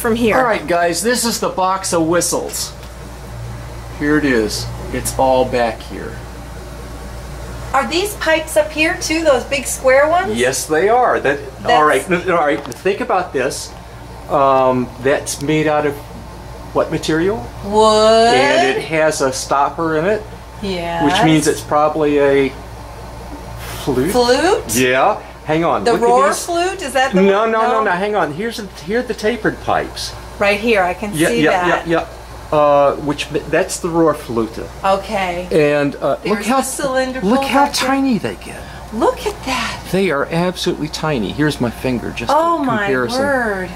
from here. All right, guys, this is the box of whistles. Here it is. It's all back here. Are these pipes up here too, those big square ones? Yes, they are. All right. Think about this. That's made out of what material? Wood. And it has a stopper in it. Yeah. Which means it's probably a flute. Flute? Yeah. Hang on. The Look roar at these. flute? Is that the No, one? no. Hang on. Here are the tapered pipes. Right here, I can see that. Yeah. That's the roar flute. Okay. And look how cylindrical. tiny they get. Look at that. They are absolutely tiny. Here's my finger, just oh a comparison. my word.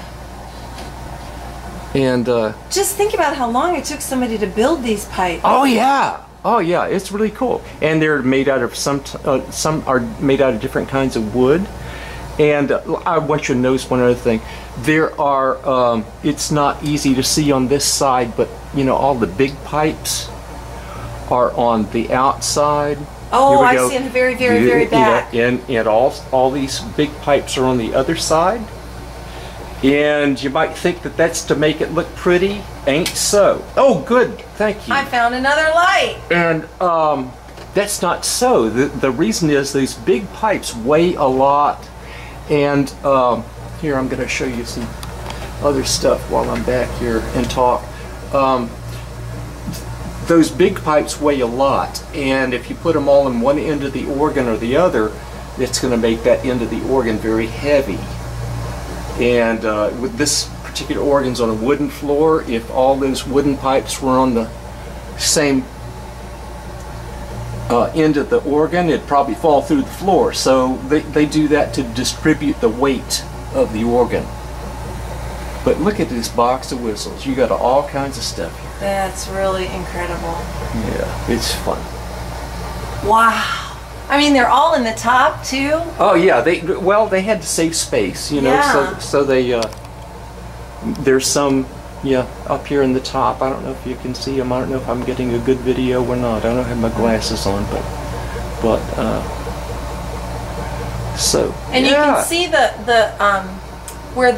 And just think about how long it took somebody to build these pipes. oh yeah, it's really cool. And they're made out of some are made out of different kinds of wood. And I want you to notice one other thing. There are, it's not easy to see on this side, but you know, all the big pipes are on the outside. Oh, I see in the very, very, very back. And all these big pipes are on the other side. And you might think that that's to make it look pretty. Ain't so. Oh, good. Thank you. I found another light. And that's not so. The reason is these big pipes weigh a lot. And here, I'm going to show you some other stuff while I'm back here and talk. Those big pipes weigh a lot, and if you put them all in one end of the organ or the other, it's going to make that end of the organ very heavy. And with this particular organ's on a wooden floor, if all those wooden pipes were on the same end of the organ, it'd probably fall through the floor. So they do that to distribute the weight of the organ. But look at this box of whistles. You got all kinds of stuff here. That's really incredible. Yeah, it's fun. Wow. I mean, they're all in the top too. Oh yeah, they had to save space, you know. Yeah. So they there's some up here in the top. I don't know if you can see them. I don't know if I'm getting a good video or not. I don't have my glasses on, but so. And you can see where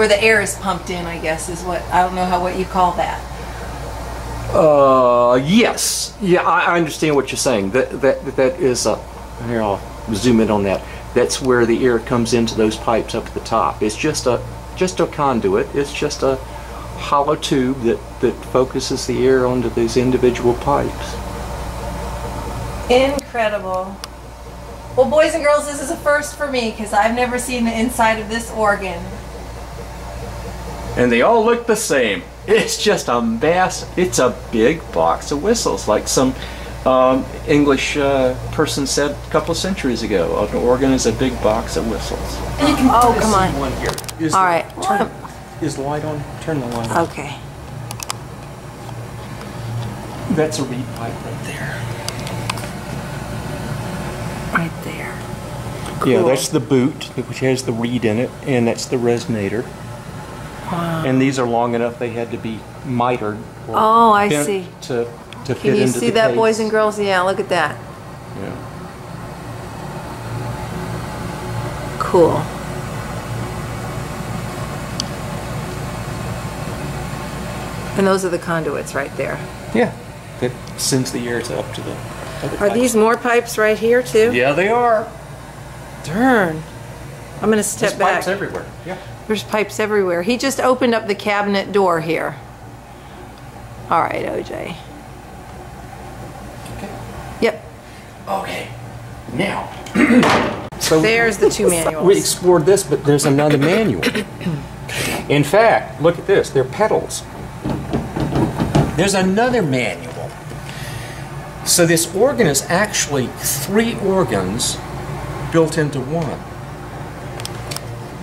the air is pumped in, I guess, is what, I don't know what you call that. Yes. Yeah, I understand what you're saying. That is here, I'll zoom in on that. That's where the air comes into those pipes up at the top. It's just a conduit. It's just a hollow tube that focuses the air onto these individual pipes. Incredible. Well, boys and girls, this is a first for me because I've never seen the inside of this organ. And they all look the same. It's just it's a big box of whistles, like some English person said a couple of centuries ago. An organ is a big box of whistles. And you can come on. One here. All right. Is the light on? Turn the light on. Okay. That's a reed pipe right there. Right there. Cool. Yeah, that's the boot, which has the reed in it, and that's the resonator. Wow. And these are long enough they had to be mitered. Oh, I see. To fit into the Can you see that, case. boys and girls? Yeah, look at that. Yeah. Cool. And those are the conduits right there. Yeah. That sends the air up to the other Are pipes. these more pipes right here too? Yeah, they are. Darn. I'm going to step There's back. pipes everywhere. Yeah. There's pipes everywhere. He just opened up the cabinet door here. All right, OJ. Okay. Yep. Okay. Now. So there's the two manuals. We explored this, but there's another manual. In fact, look at this. They're pedals. There's another manual. So this organ is actually 3 organs built into one.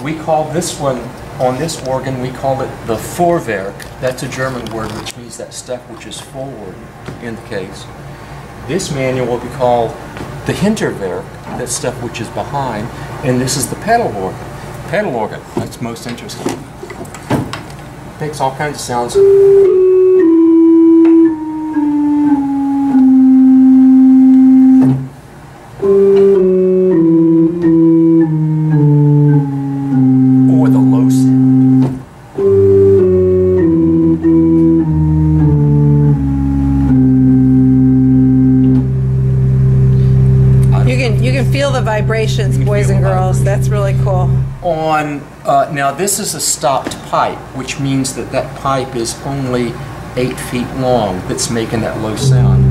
We call this one, on this organ, we call it the Vorwerk. That's a German word which means that stuff which is forward in the case. This manual will be called the Hinterwerk, that stuff which is behind, and this is the pedal organ. Pedal organ, that's most interesting. Makes all kinds of sounds. Or the low sound. vibrations, boys and girls. That's really cool. On now, this is a stopped pipe, which means that that pipe is only 8 feet long. That's making that low sound.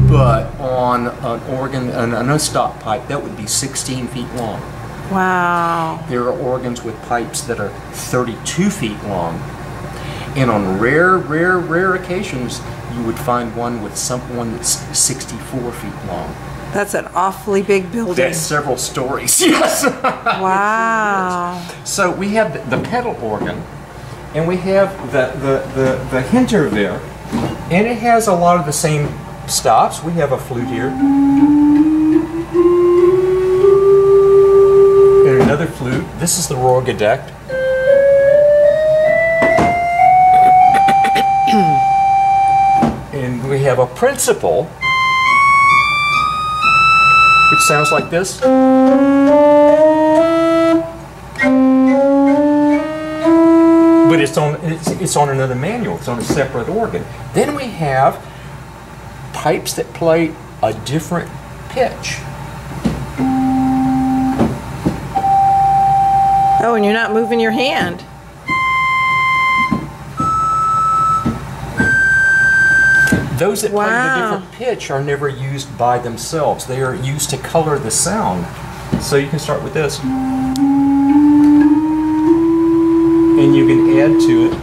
But on an organ, an unstopped pipe, that would be 16 feet long. Wow. There are organs with pipes that are 32 feet long. And on rare occasions, you would find one with someone that's 64 feet long. That's an awfully big building. That's several stories, yes. Wow. So we have the pedal organ, and we have the Hinterwehr, and it has a lot of the same stops. We have a flute here. And another flute. This is the Rohrgedeckt. And we have a principal, which sounds like this. But it's on another manual. It's on a separate organ. Then we have pipes that play a different pitch. Oh, and you're not moving your hand. Those that play the different pitch are never used by themselves. They are used to color the sound. So you can start with this. And you can add to it.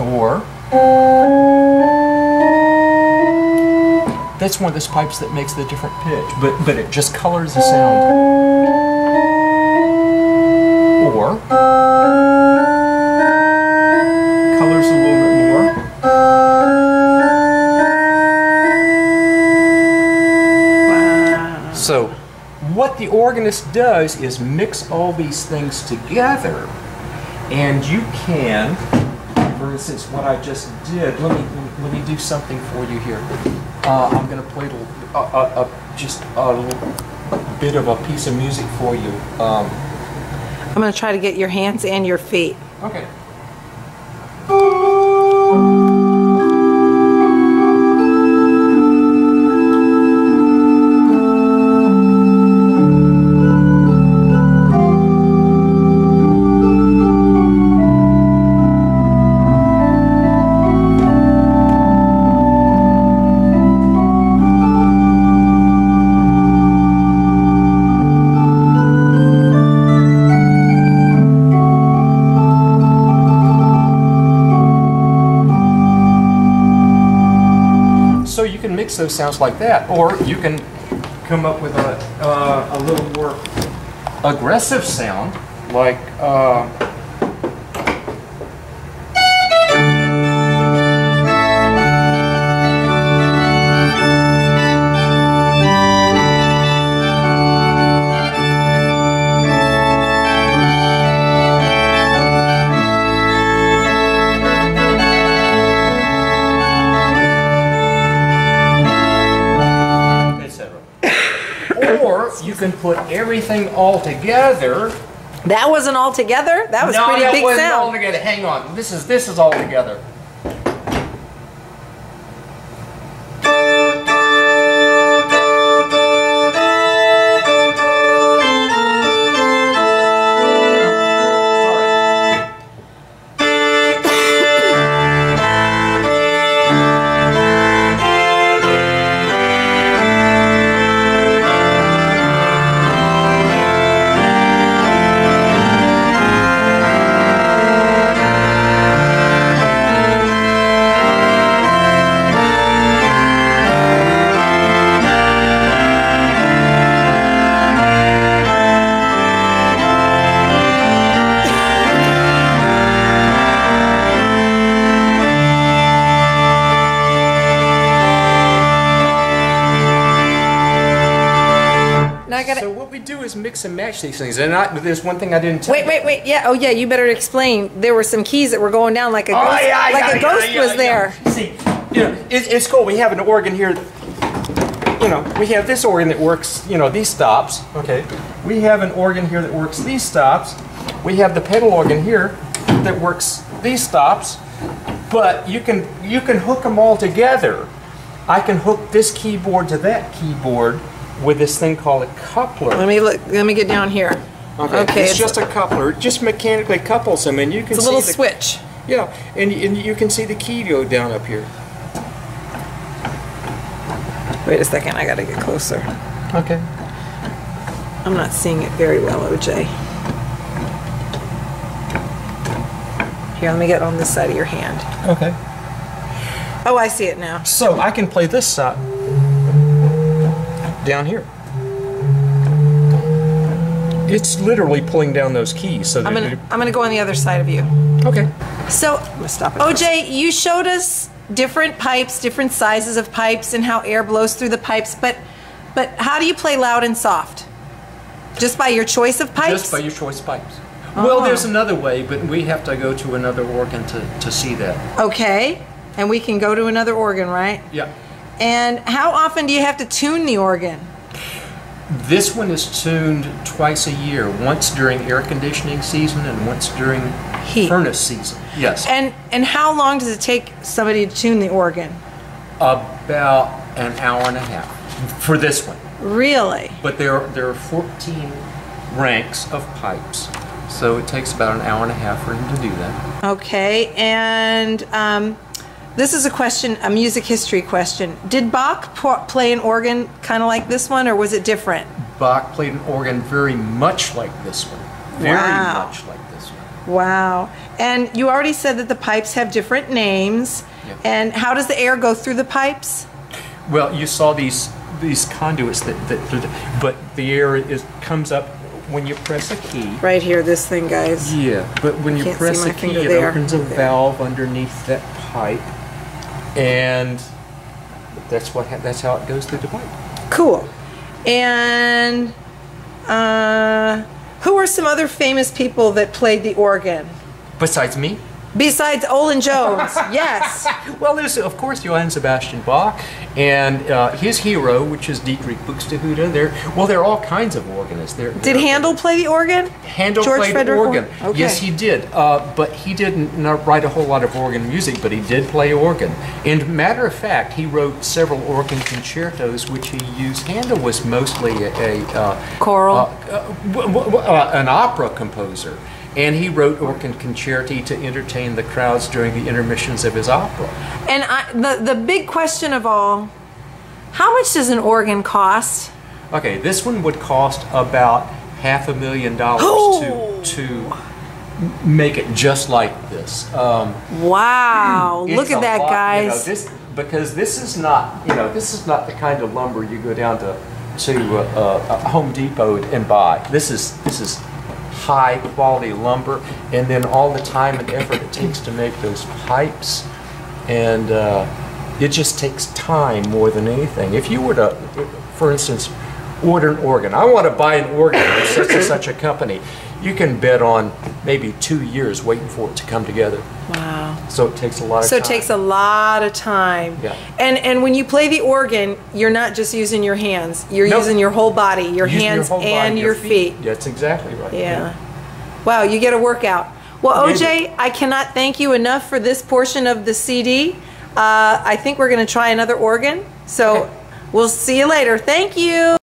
Or that's one of those pipes that makes the different pitch, but it just colors the sound. Or colors a little bit more. Wow. So what the organist does is mix all these things together, and you can, for instance, what I just did, let me do something for you here. I'm going to play just a little bit of a piece of music for you. I'm going to try to get your hands and your feet. Okay. Those sounds like that, or you can come up with a little more aggressive sound, like you can put everything all together. That wasn't all together? That was pretty big sound. No, that wasn't all together. Hang on. This is all together. So what we do is mix and match these things. And there's one thing I didn't tell you. Wait. Yeah. Oh, yeah. You better explain. There were some keys that were going down like a ghost. A ghost was there. See, it's cool. We have an organ here. We have this organ that works. These stops. Okay. We have an organ here that works these stops. We have the pedal organ here that works these stops. But you can hook them all together. I can hook this keyboard to that keyboard with this thing called a coupler. Let me look. Let me get down here. Okay, it's just a coupler. It just mechanically couples them, and you can see it's a little switch. Yeah, and you can see the key go down up here. Wait a second, I gotta get closer. Okay. I'm not seeing it very well, OJ. Here, let me get on this side of your hand. Okay. Oh, I see it now. So I can play this side down here. It's literally pulling down those keys. So I'm gonna go on the other side of you. Okay. So, I'm gonna stop it. OJ, you showed us different pipes, different sizes of pipes, and how air blows through the pipes. But how do you play loud and soft? Just by your choice of pipes? Just by your choice of pipes. Oh. Well, there's another way, but we have to go to another organ to see that. Okay. And we can go to another organ, right? Yeah. And how often do you have to tune the organ? This one is tuned twice a year, once during air conditioning season and once during heat furnace season. Yes. And how long does it take somebody to tune the organ? About an hour and a half for this one. Really? But there are 14 ranks of pipes, so it takes about an hour and a half for him to do that. Okay, and this is a question, a music history question. Did Bach play an organ kind of like this one, or was it different? Bach played an organ very much like this one. Very much like this one. Wow. And you already said that the pipes have different names. Yeah. And how does the air go through the pipes? Well, you saw these conduits but the air comes up when you press a key. Right here, this thing, guys. Yeah, but when you press a key, it opens a valve underneath that pipe. And that's how it goes through the pipe. Cool. And who are some other famous people that played the organ? Besides me? Besides Olin Jones, yes. Well, there's, of course, Johann Sebastian Bach, and his hero, which is Dietrich Buxtehude. There are all kinds of organists. Did Handel play the organ? Handel George played Frederick organ. Okay. Yes, he did. But he didn't write a whole lot of organ music, but he did play organ. And matter of fact, he wrote several organ concertos, which he used. Handel was mostly a choral, an opera composer. And he wrote organ concerti to entertain the crowds during the intermissions of his opera. And the big question of all, how much does an organ cost? Okay, this one would cost about $500,000 to make it just like this. Wow! Look at that, guys. Because this is not the kind of lumber you go down to Home Depot and buy. This is high quality lumber, and then all the time and effort it takes to make those pipes, and it just takes time more than anything. If you were to, for instance, order an organ, I want to buy an organ from such and such a company, you can bet on maybe 2 years waiting for it to come together. Wow. So it takes a lot of time. So it takes a lot of time. Yeah. And when you play the organ, you're not just using your hands. You're using your whole body, your hands and your feet. That's exactly right. Yeah. Wow, you get a workout. Well, OJ, I cannot thank you enough for this portion of the CD. I think we're going to try another organ. So we'll see you later. Thank you.